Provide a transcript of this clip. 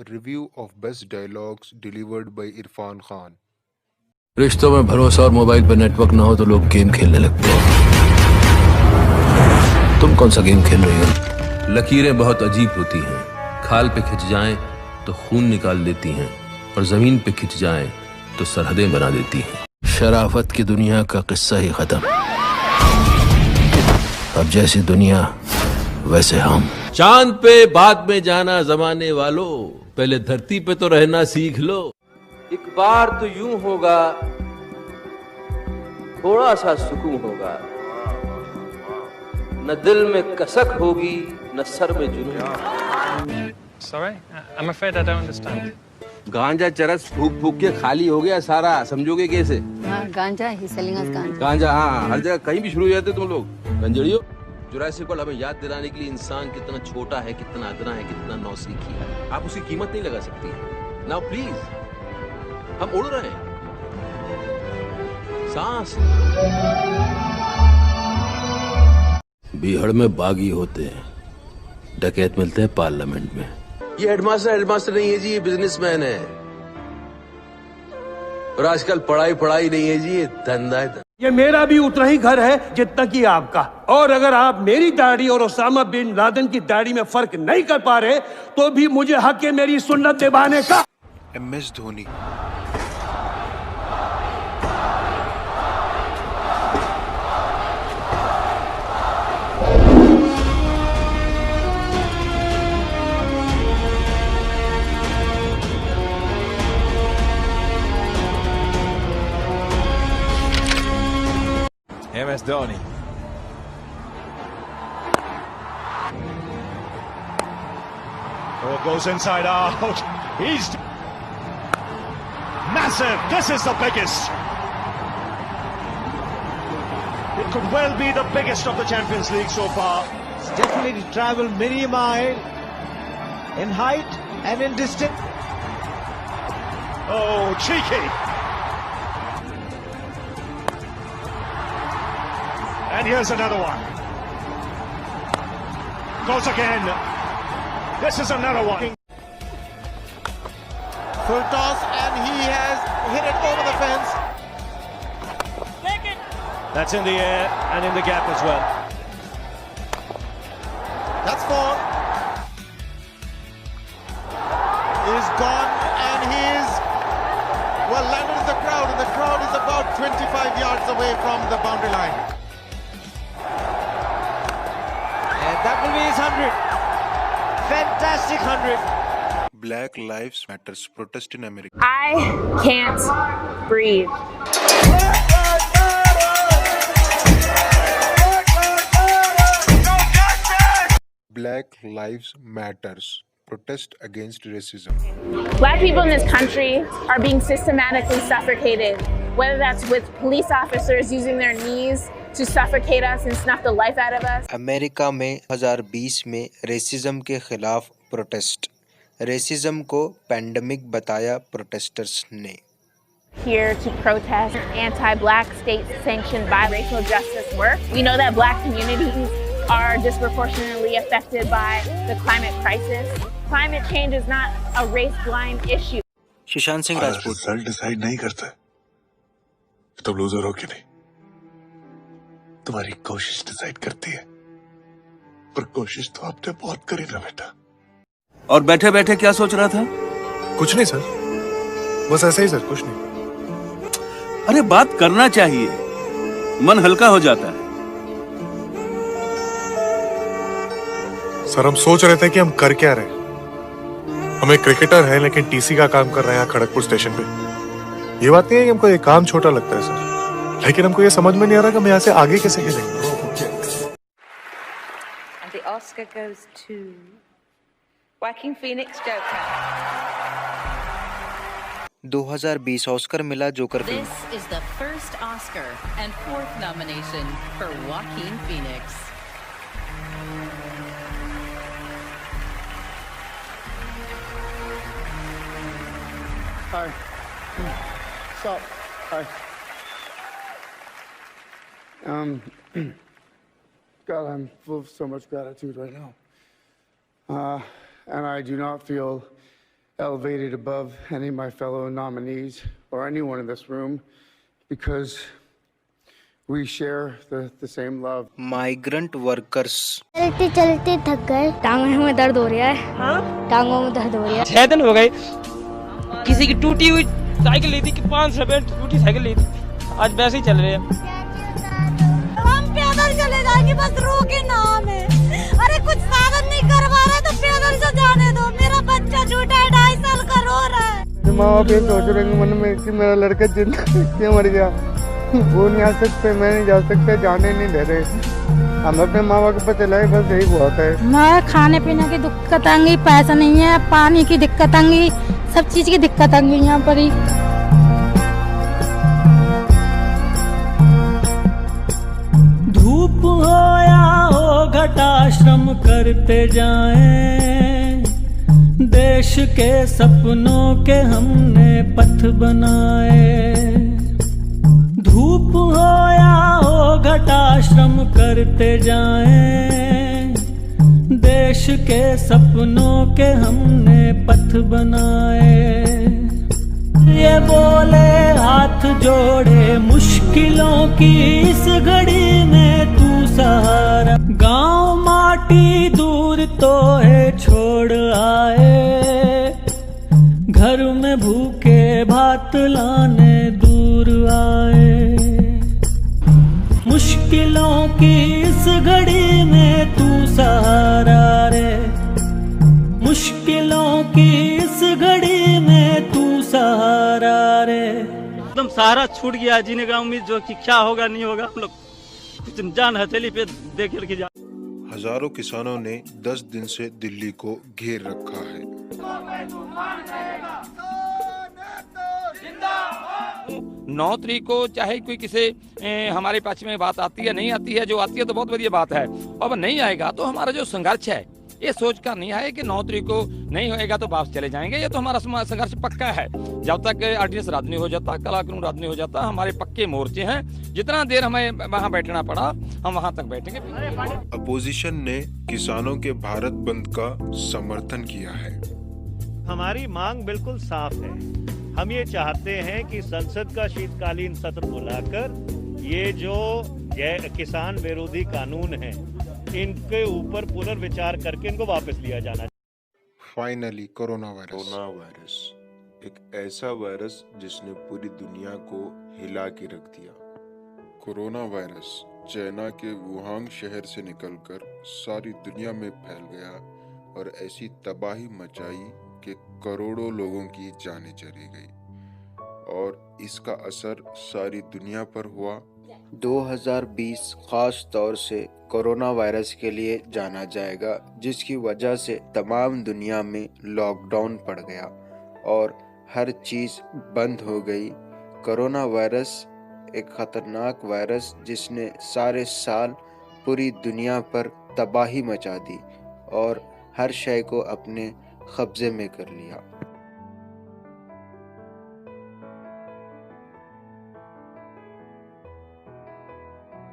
Review of Best Dialogues delivered by Irfan Khan. रिश्तों में भरोसा और मोबाइल पर नेटवर्क ना हो तो लोग गेम खेलने लगते हैं। तुम कौन सा गेम खेल रही हो? लकीरें बहुत अजीब होती हैं। खाल पे खिंच जाएं तो खून निकाल देती हैं और जमीन पे खिंच जाएं तो सरहदें बना देती हैं। शराफत की दुनिया का किस्सा ही खत्म। अब जैसी दुनिया वैसे हम। चांद पे बाद में जाना जमाने वालों, पहले धरती पे तो रहना सीख लो। एक बार तो यूं होगा, थोड़ा सा सुकून होगा, न दिल में कसक होगी न सर में जुनून। Sorry, I'm afraid I don't understand. गांजा चरस फूक फूक के खाली हो गया सारा, समझोगे कैसे? गांजा ही सेलिंग अस गांजा। गांजा हाँ, हर जगह कहीं भी शुरू हो जाते तुम लोग गंजड़ियों। जुरासिक वर्ल्ड हमें याद दिलाने के लिए इंसान कितना छोटा है, कितना अदना है, कितना नौसीखी है। आप उसकी कीमत नहीं लगा सकती। नाउ प्लीज, हम उड़ रहे हैं। सांस। बीहड़ में बागी होते हैं, डकैत मिलते हैं पार्लियामेंट में। ये हेडमास्टर नहीं है जी, ये बिजनेसमैन है। और आजकल पढ़ाई नहीं है जी, ये धंधा है। ये मेरा भी उतना ही घर है जितना कि आपका। और अगर आप मेरी दाढ़ी और ओसामा बिन लादेन की दाढ़ी में फर्क नहीं कर पा रहे तो भी मुझे हक है मेरी सुन्नत निभाने का। MS Dhoni. MS Dhoni. Oh, goes inside out. He's massive. This is the biggest. It could well be the biggest of the Champions League so far. It's definitely traveled many miles in height and in distance. Oh, cheeky. And here's another one. Goes again. This is another one. Full toss and he has hit it over the fence. That's in the air and in the gap as well. That's four. Is gone and he is well landed in the crowd, and the crowd is about 25 yards away from the boundary line. And that will be his 100. Fantastic 100. Black Lives Matters protest in America. I can't breathe. Black Lives Matters protest against racism. Black people in this country are being systematically suffocated, whether that's with police officers using their knees to suffocate us and snuff the life out of us. America में 2020 में racism के खिलाफ protest. Racism को pandemic बताया protesters ने। Here to protest anti-black state-sanctioned biracial justice work. We know that black communities are disproportionately affected by the climate crisis. Climate change is not a race-blind issue. Sushant Singh Rajput. Result decide नहीं करता तुम loser हो कि नहीं, तुम्हारी कोशिश decide करती है। पर कोशिश तो आपने बहुत करी ना बेटा। और बैठे बैठे क्या सोच रहा था? कुछ नहीं सर, बस ऐसे ही सर, कुछ नहीं। अरे बात करना चाहिए, मन हल्का हो जाता है। सर हम सोच रहे थे कि हम कर क्या रहे। हम एक क्रिकेटर हैं लेकिन टीसी का काम कर रहे हैं यहाँ खड़गपुर स्टेशन पे। ये बात नहीं है कि हमको ये काम छोटा लगता है सर, लेकिन हमको ये समझ में नहीं आ रहा कि हम यहाँ से आगे कैसे खेलेंगे। And the Oscar goes to Joaquin Phoenix Joker. 2020 Oscar मिला joker film. This is the first Oscar and fourth nomination for Joaquin Phoenix. Hi. Stop. Hi. God, I'm full of so much gratitude right now. And I do not feel elevated above any of my fellow nominees or anyone in this room because we share the same love. Migrant workers चलते चलते थक गए, टांगों में दर्द हो रहा है। हाँ? टांगों में दर्द हो रहा है। 6 दिन हो गए, किसी की टूटी हुई साइकिल ली थी कि 5 रुपए टूटी साइकिल ली थी, आज वैसे ही चल रहे हैं। हम पैदल चले जाएंगे, बस रोके ना हमें। अरे कुछ साधन नहीं करवा रहे तो पैदल से जाने दो। मेरा बच्चा छोटा है, 2.5 साल का, रो रहा है। माँ बाप ये सोच रहे हैं मन में कि मेरा लड़का जिंदा क्यों मर गया। वो नहीं आ सकते, मैं नहीं जा सकते, जाने नहीं दे रहे। हम अपने माँ बाप को चलाए, बस यही बहुत है। मैं खाने पीने की दिक्कत आएंगी, पैसा नहीं है, पानी की दिक्कत आएंगी, सब चीज की दिक्कत आएंगी यहाँ पर ही। धूप हो या हो घटा श्रम करते जाएं, देश के सपनों के हमने पथ बनाए। धूप हो या हो घटा श्रम करते जाएं, देश के सपनों के हमने पथ बनाए। ये बोले हाथ जोड़े मुश्किलों की इस घड़ी में तू सहारा। गांव माटी दूर तो है छोड़ आए, घर में भूखे भात लाने दूर आए। मुश्किलों की इस घड़ी में तू सहारा रे, मुश्किलों की इस घड़ी में तू सहारा रे। एकदम सहारा छूट गया, जीने का उम्मीद जो कि क्या होगा नहीं होगा, हम लोग जान हथेली पे देख के जा। हजारों किसानों ने 10 दिन से दिल्ली को घेर रखा है। 9 तारीख को चाहे कोई किसी हमारे पक्ष में बात आती है नहीं आती है, जो आती है तो बहुत बढ़िया बात है, और नहीं आएगा तो हमारा जो संघर्ष है ये सोच कर नहीं है कि 9 तारीख को नहीं होएगा तो वापस चले जाएंगे। ये तो हमारा संघर्ष पक्का है। जब तक आर्डिनेंस रद्द नहीं हो जाता, कला कानून रद्द नहीं हो जाता, हमारे पक्के मोर्चे हैं। जितना देर हमें वहाँ बैठना पड़ा हम वहाँ तक बैठेंगे। अपोजिशन ने किसानों के भारत बंद का समर्थन किया है। हमारी मांग बिल्कुल साफ है। हम ये चाहते हैं कि संसद का शीतकालीन सत्र बुलाकर ये जो किसान विरोधी कानून है इनके ऊपर पुनर्विचार करके इनको वापस लिया जाना। फाइनली कोरोना वायरस एक ऐसा वायरस जिसने पूरी दुनिया को हिला के रख दिया। कोरोना वायरस चाइना के वुहान शहर से निकलकर सारी दुनिया में फैल गया और ऐसी तबाही मचाई कि करोड़ों लोगों की जानें चली गई और इसका असर सारी दुनिया पर हुआ। 2020 खास तौर से कोरोना वायरस के लिए जाना जाएगा, जिसकी वजह से तमाम दुनिया में लॉकडाउन पड़ गया और हर चीज़ बंद हो गई। कोरोना वायरस एक ख़तरनाक वायरस जिसने सारे साल पूरी दुनिया पर तबाही मचा दी और हर शय को अपने कब्ज़े में कर लिया।